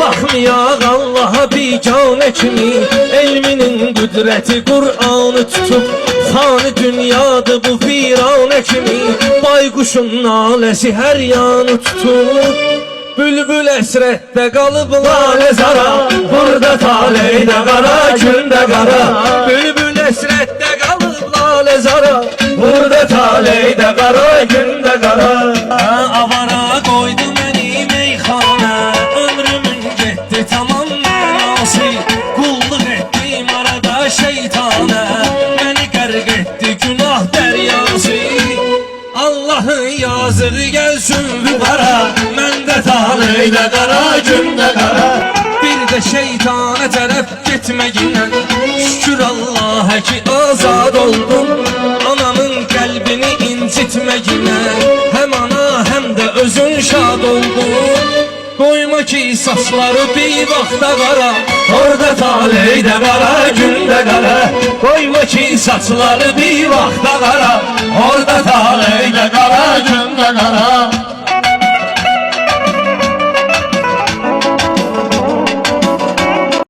Baxmayaq Allaha biganə kimi, elminin qüdrəti Qur'anı tutub. Fani dünyadır bu viranə kimi, bayquşun naləsi hər yanı tutub. Bülbül əsrətdə qalıb lalə zara, burada taleydə qara, gündə qara. Bülbül əsrətdə qalıb lalə zara, burada taleydə qara, gündə qara. Avara qoydu məni meyxana, ömrümün getdi tamam mənası. Qulluq etdim arada şeytana, məni qərq etdi günah dəryası. Allah'ın yazığı gelsin vüqara, məndə taleydə qara, gündə qara. Bir də şeytana tərəf getməyinə, şükür Allah'a ki azad oldum. Anamın qəlbini incitməyinə, həm ana həm də özün şad oldun. Qoyma ki saçları bir vaxta qara, orada taleydə qara, gündə qara. Qoyma ki saçları bir vaxta qara,